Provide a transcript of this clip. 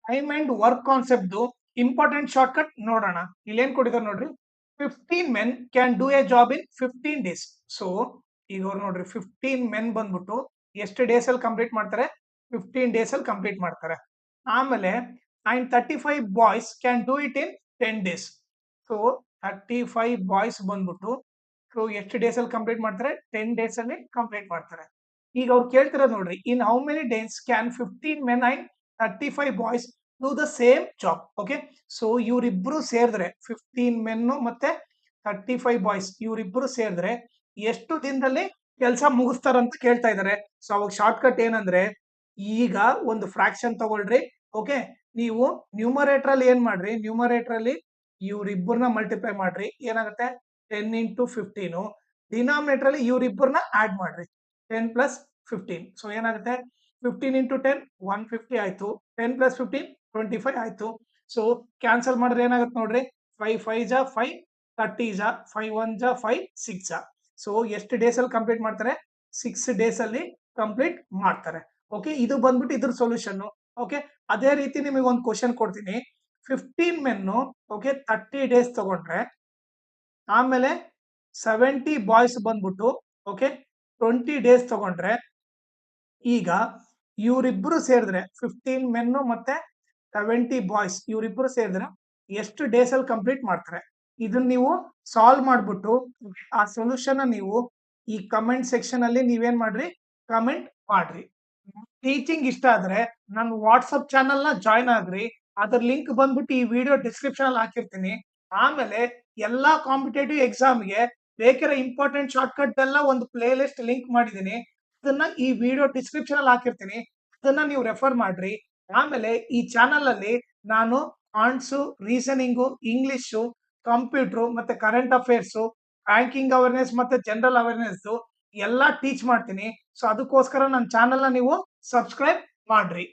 Time and work concept important shortcut ನೋಡೋಣ. ಇಲ್ಲೇನ್ ಕೊಟ್ಟಿದ್ದಾರೆ ನೋಡ್ರಿ, 15 men can do A job in 15 days. So ಈಗ ಅವ್ರು ನೋಡ್ರಿ 15 men ಬಂದ್ಬಿಟ್ಟು ಎಷ್ಟು ಡೇಸ್ ಅಲ್ಲಿ ಕಂಪ್ಲೀಟ್ ಮಾಡ್ತಾರೆ, 15 days ಅಲ್ಲಿ ಕಂಪ್ಲೀಟ್ ಮಾಡ್ತಾರೆ. ಆಮೇಲೆ and 35 boys can do it in 10 days. So 35 boys ಬಂದ್ಬಿಟ್ಟು ಸೊ ಎಷ್ಟು ಡೇಸ್ ಅಲ್ಲಿ ಕಂಪ್ಲೀಟ್ ಮಾಡ್ತಾರೆ, 10 days ಅಲ್ಲಿ ಕಂಪ್ಲೀಟ್ ಮಾಡ್ತಾರೆ. ಈಗ ಅವ್ರು ಕೇಳ್ತಿರೋದು ನೋಡ್ರಿ, in how many days can 15 men and 35 boys do the same job. Okay, so ಇವರಿಬ್ರು ಸೇರಿದ್ರೆ 15 men ಮತ್ತೆ 35 ಬಾಯ್ಸ್ ಇವರಿಬ್ರು ಸೇರಿದ್ರೆ ಎಷ್ಟು ದಿನದಲ್ಲಿ ಕೆಲಸ ಮುಗಿಸ್ತಾರಂತ ಕೇಳ್ತಾ ಇದಾರೆ. ಸೊ ಅವಾಗ ಶಾರ್ಟ್ ಕಟ್ ಏನಂದ್ರೆ, ಈಗ ಒಂದು ಫ್ರಾಕ್ಷನ್ ತಗೊಳ್ರಿ. ಓಕೆ, ನೀವು ನ್ಯೂಮರೇಟರ್ ಅಲ್ಲಿ ಏನ್ ಮಾಡ್ರಿ, ನ್ಯೂಮರೇಟರ್ ಅಲ್ಲಿ ಇವ್ರಿಬ್ಬರನ್ನ ಮಲ್ಟಿಪ್ಲೈ ಮಾಡ್ರಿ, ಏನಾಗುತ್ತೆ 10 into 15. ಡಿನಾಮಿನೇಟರ್ ಅಲ್ಲಿ ಇವ್ರಿಬ್ಬರನ್ನ ಆಡ್ ಮಾಡ್ರಿ, 10 plus 15. ಸೊ ಏನಾಗುತ್ತೆ 15 into 10 150 ಆಯ್ತು, 10 plus 15 25 ಆಯ್ತು. ಸೊ ಕ್ಯಾನ್ಸಲ್ ಮಾಡಿದ್ರೆ ಏನಾಗುತ್ತೆ ನೋಡ್ರಿ, 5 5 ಜಾ 5, 30 ಜಾ 5 1 ಜಾ 5 6 ಜಾ. ಸೊ ಎಷ್ಟು ಡೇಸ್ ಅಲ್ಲಿ ಕಂಪ್ಲೀಟ್ ಮಾಡ್ತಾರೆ, 6 days ಅಲ್ಲಿ ಕಂಪ್ಲೀಟ್ ಮಾಡ್ತಾರೆ. ಓಕೆ, ಇದು ಬಂದ್ಬಿಟ್ಟು ಇದ್ರ ಸೊಲ್ಯೂಷನ್. ಓಕೆ, ಅದೇ ರೀತಿ ನಿಮಗೆ ಒಂದು ಕ್ವಶನ್ ಕೊಡ್ತೀನಿ. 15 men ಓಕೆ 30 days ತಗೊಂಡ್ರೆ, ಆಮೇಲೆ 70 ಬಾಯ್ಸ್ ಬಂದ್ಬಿಟ್ಟು ಓಕೆ 20 days ತಗೊಂಡ್ರೆ, ಈಗ ಇವರಿಬ್ರು ಸೇರಿದ್ರೆ 15 men ಮತ್ತೆ 70 ಬಾಯ್ಸ್ ಇವರಿಬ್ರು ಸೇರಿದ್ರೆ ಎಷ್ಟು ಡೇಸ್ ಅಲ್ಲಿ ಕಂಪ್ಲೀಟ್ ಮಾಡ್ತಾರೆ. ಇದನ್ನ ನೀವು ಸಾಲ್ವ್ ಮಾಡ್ಬಿಟ್ಟು ಆ ಸೊಲ್ಯೂಷನ್ ನೀವು ಈ ಕಮೆಂಟ್ ಸೆಕ್ಷನ್ ಅಲ್ಲಿ ನೀವೇನ್ ಮಾಡ್ರಿ, ಕಮೆಂಟ್ ಮಾಡ್ರಿ. ಟೀಚಿಂಗ್ ಇಷ್ಟ ಆದ್ರೆ ನನ್ನ ವಾಟ್ಸಪ್ ಚಾನಲ್ ನ ಜಾಯ್ನ್ ಆಗ್ರಿ. ಅದ್ರ ಲಿಂಕ್ ಬಂದ್ಬಿಟ್ಟು ಈ ವಿಡಿಯೋ ಡಿಸ್ಕ್ರಿಪ್ಷನ್ ಅಲ್ಲಿ ಹಾಕಿರ್ತೀನಿ. ಆಮೇಲೆ ಎಲ್ಲಾ ಕಾಂಪಿಟೇಟಿವ್ ಎಕ್ಸಾಮ್ಗೆ ಬೇಕಿರೋ ಇಂಪಾರ್ಟೆಂಟ್ ಶಾರ್ಟ್ ಕಟ್ ಎಲ್ಲ ಒಂದು ಪ್ಲೇ ಲಿಸ್ಟ್ ಲಿಂಕ್ ಮಾಡಿದೀನಿ. ಅದನ್ನ ಈ ವಿಡಿಯೋ ಡಿಸ್ಕ್ರಿಪ್ಷನ್ ಅಲ್ಲಿ ಹಾಕಿರ್ತೀನಿ, ಅದನ್ನ ನೀವು ರೆಫರ್ ಮಾಡ್ರಿ. ಆಮೇಲೆ ಈ ಚಾನಲ್ ಅಲ್ಲಿ ನಾನು ಕಾಂಟ್ಸು, ರೀಸನಿಂಗು, ಇಂಗ್ಲಿಷು, ಕಂಪ್ಯೂಟರ್ ಮತ್ತೆ ಕರೆಂಟ್ ಅಫೇರ್ಸ್, ಬ್ಯಾಂಕಿಂಗ್ ಅವೇರ್ನೆಸ್ ಮತ್ತೆ ಜನರಲ್ ಅವೇರ್ನೆಸ್ ಎಲ್ಲಾ ಟೀಚ್ ಮಾಡ್ತೀನಿ. ಸೊ ಅದಕ್ಕೋಸ್ಕರ ನನ್ನ ಚಾನಲ್ ನ ನೀವು ಸಬ್ಸ್ಕ್ರೈಬ್ ಮಾಡ್ರಿ.